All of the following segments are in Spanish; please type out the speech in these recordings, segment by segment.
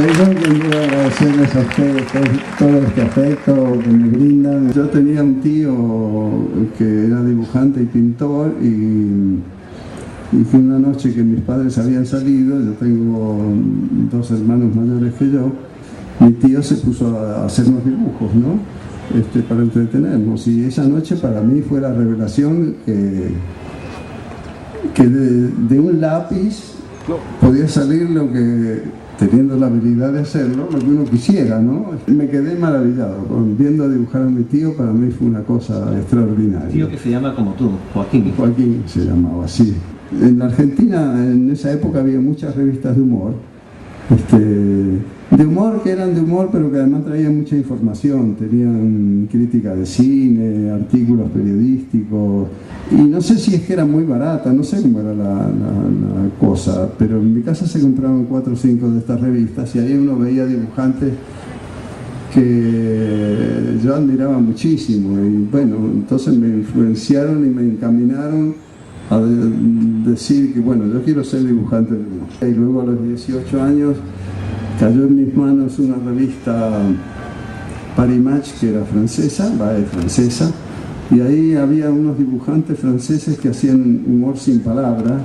Yo quería agradecerles a ustedes todo este afecto que me brindan. Yo tenía un tío que era dibujante y pintor y que una noche que mis padres habían salido, yo tengo 2 hermanos mayores que yo, mi tío se puso a hacernos dibujos, ¿no? Para entretenernos, y esa noche para mí fue la revelación que de un lápiz podía salir lo que, teniendo la habilidad de hacerlo, lo que uno quisiera, ¿no? Me quedé maravillado viendo dibujar a mi tío. Para mí fue una cosa extraordinaria. Tío que se llama como tú, Joaquín. Joaquín se llamaba así. En la Argentina en esa época había muchas revistas de humor, que eran de humor, pero que además traían mucha información, tenían crítica de cine, artículos periodísticos, y no sé si es que era muy barata, no sé cómo era la cosa, pero en mi casa se compraban 4 o 5 de estas revistas y ahí uno veía dibujantes que yo admiraba muchísimo, y bueno, entonces me influenciaron y me encaminaron a decir que bueno, yo quiero ser dibujante de humor. Y luego a los 18 años cayó en mis manos una revista Paris Match, que era francesa, y ahí había unos dibujantes franceses que hacían humor sin palabras,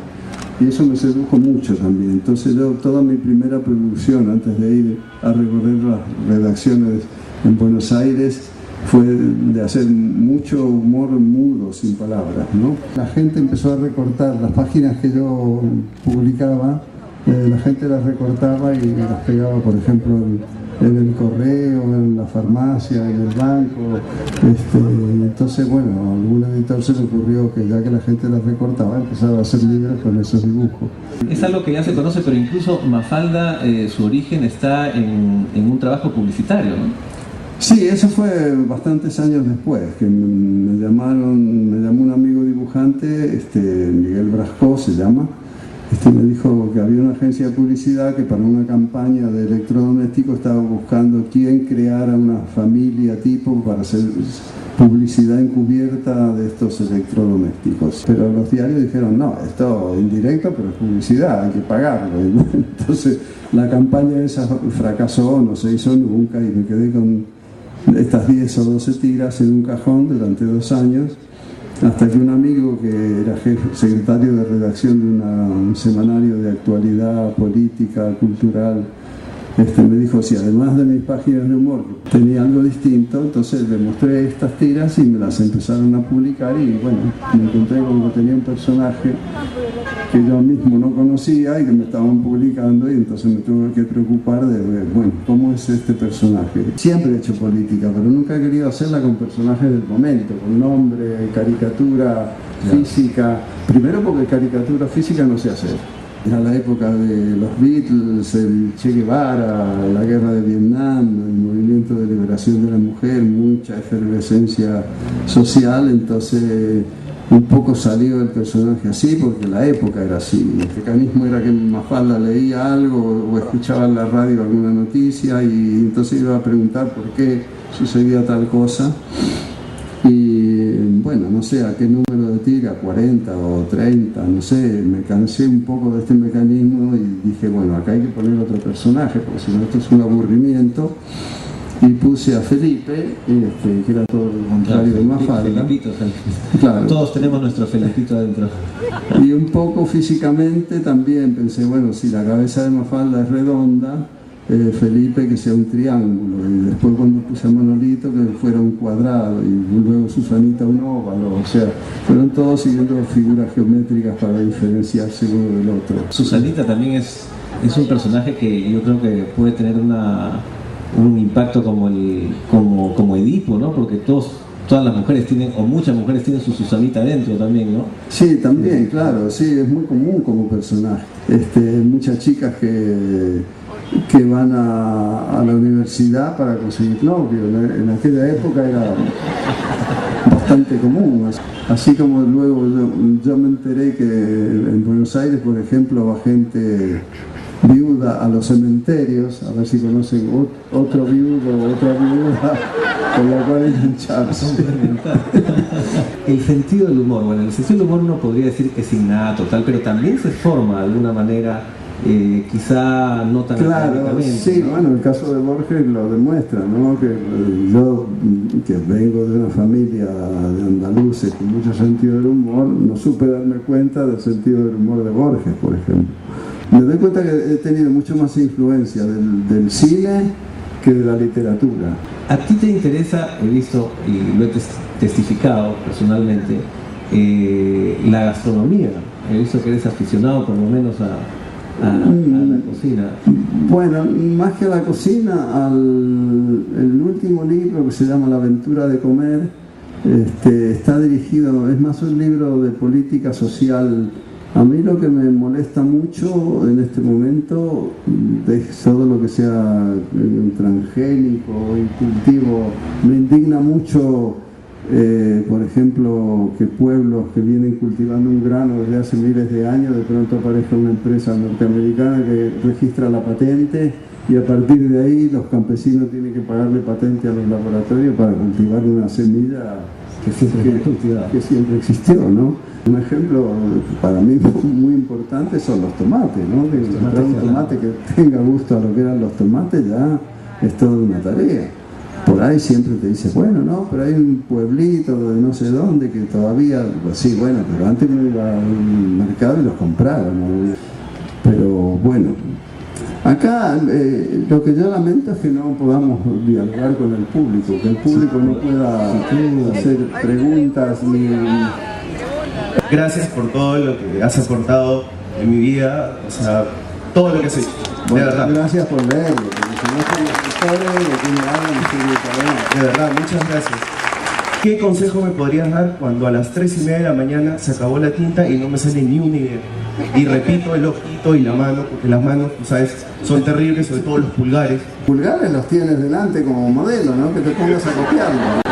y eso me sedujo mucho también. Entonces yo, toda mi primera producción antes de ir a recorrer las redacciones en Buenos Aires fue de hacer mucho humor mudo, sin palabras, ¿no? La gente empezó a recortar las páginas que yo publicaba. La gente las recortaba y las pegaba, por ejemplo, en el correo, en la farmacia, en el banco. Entonces, bueno, a algún editor se le ocurrió que ya que la gente las recortaba, empezaba a hacer libros con esos dibujos. Es algo que ya se conoce, pero incluso Mafalda, su origen está en un trabajo publicitario, ¿no? Sí, eso fue bastantes años después, que me llamó un amigo dibujante, Miguel Brasco se llama. Me dijo que había una agencia de publicidad que para una campaña de electrodomésticos estaba buscando quién creara una familia tipo para hacer publicidad encubierta de estos electrodomésticos. Pero los diarios dijeron, no, esto es indirecto, pero es publicidad, hay que pagarlo. Entonces la campaña esa fracasó, no se hizo nunca, y me quedé con estas 10 o 12 tiras en un cajón durante 2 años. Hasta que un amigo que era secretario de redacción de un semanario de actualidad política, cultural, me dijo si además de mis páginas de humor tenía algo distinto, entonces le mostré estas tiras y me las empezaron a publicar, y bueno, me encontré con que tenía un personaje que yo mismo no conocía y que me estaban publicando, y entonces me tuve que preocupar de ver, bueno, ¿cómo es este personaje? Siempre he hecho política, pero nunca he querido hacerla con personajes del momento, con nombre, caricatura física. Primero porque caricatura física no sé hacer. Era la época de los Beatles, el Che Guevara, la guerra de Vietnam, el movimiento de liberación de la mujer, mucha efervescencia social, entonces un poco salió el personaje así porque la época era así. El mecanismo era que Mafalda leía algo o escuchaba en la radio alguna noticia, y entonces iba a preguntar por qué sucedía tal cosa. Y bueno, no sé a qué número de tira, 40 o 30, no sé, me cansé un poco de este mecanismo y dije, bueno, acá hay que poner otro personaje, porque si no esto es un aburrimiento. Y puse a Felipe, que era todo lo contrario de Mafalda. Claro. Todos tenemos nuestro Felipito adentro. Y un poco físicamente también pensé, bueno, si la cabeza de Mafalda es redonda, Felipe que sea un triángulo, y después cuando puse a Manolito que fuera un cuadrado, y luego Susanita un óvalo, o sea, fueron todos siguiendo figuras geométricas para diferenciarse uno del otro. Susanita también es un personaje que yo creo que puede tener un impacto como Edipo, ¿no? Porque todas las mujeres tienen, o muchas mujeres tienen su Susanita adentro también, ¿no? Sí, también, claro, sí, es muy común como personaje. Muchas chicas que van a la universidad para conseguir novio. En aquella época era bastante común. Así como luego yo me enteré que en Buenos Aires, por ejemplo, va gente viuda a los cementerios, a ver si conocen otro viudo o otra viuda con la cual engancharse. El sentido del humor, bueno, el sentido del humor uno podría decir que es innato, tal, pero también se forma de alguna manera quizá no tan Claro, académicamente, sí, ¿no? bueno, el caso de Borges lo demuestra, ¿no? Que yo, que vengo de una familia de andaluces con mucho sentido del humor, no supe darme cuenta del sentido del humor de Borges, por ejemplo. Me doy cuenta que he tenido mucho más influencia del cine que de la literatura. ¿A ti te interesa, he visto y lo he testificado personalmente, la gastronomía? He visto que eres aficionado por lo menos a la cocina. Bueno, más que a la cocina, el último libro que se llama La aventura de comer, está dirigido, es más un libro de política social. A mí lo que me molesta mucho en este momento es todo lo que sea transgénico y cultivo. Me indigna mucho, por ejemplo, que pueblos que vienen cultivando un grano desde hace miles de años, de pronto aparezca una empresa norteamericana que registra la patente y a partir de ahí los campesinos tienen que pagarle patente a los laboratorios para cultivar una semilla que siempre existió, ¿no? Un ejemplo para mí muy importante son los tomates, ¿no? Encontrar un tomate que tenga gusto a lo que eran los tomates ya es toda una tarea. Por ahí siempre te dice, bueno, no, pero hay un pueblito de no sé dónde que todavía, pues sí, bueno, pero antes me iba al mercado y los compraba, ¿no? Pero bueno, acá lo que yo lamento es que no podamos dialogar con el público, que el público no pueda hacer preguntas ni... Gracias por todo lo que has aportado en mi vida, o sea, todo lo que has hecho, Bueno, de verdad. gracias por leerlo, porque si no son escritores, lo tiene algo en serio talento. De verdad, muchas gracias. ¿Qué consejo me podrías dar cuando a las 3:30 de la mañana se acabó la tinta y no me sale ni una idea? Y repito, el ojito y la mano, porque las manos, tú sabes, son terribles, sobre todo los pulgares. Pulgares los tienes delante como modelo, ¿no? Que te pongas a copiarlo.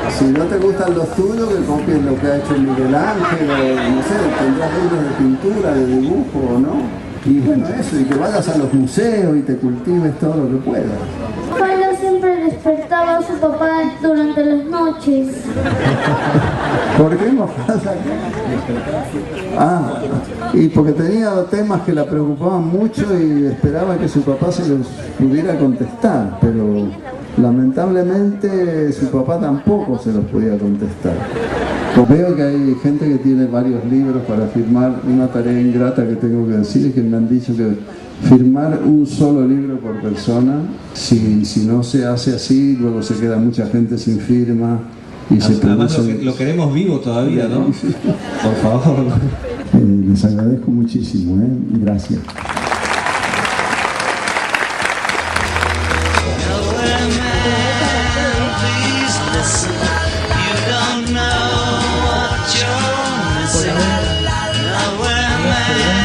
Y si no te gustan los tuyos, que copies lo que ha hecho Miguel Ángel, o no sé, tendrás libros de pintura, de dibujo, ¿no? Y bueno, eso, y que vayas a los museos y te cultives todo lo que puedas. Paula siempre despertaba a su papá durante las noches. ¿Por qué no pasa? Y porque tenía temas que la preocupaban mucho y esperaba que su papá se los pudiera contestar, pero lamentablemente su papá tampoco se los podía contestar. Veo que hay gente que tiene varios libros para firmar. Una tarea ingrata que tengo que decir es que me han dicho que firmar un solo libro por persona, si no se hace así, luego se queda mucha gente sin firma y se Además producen... lo queremos vivo todavía, ¿no? Por favor. Les agradezco muchísimo, gracias. Now we're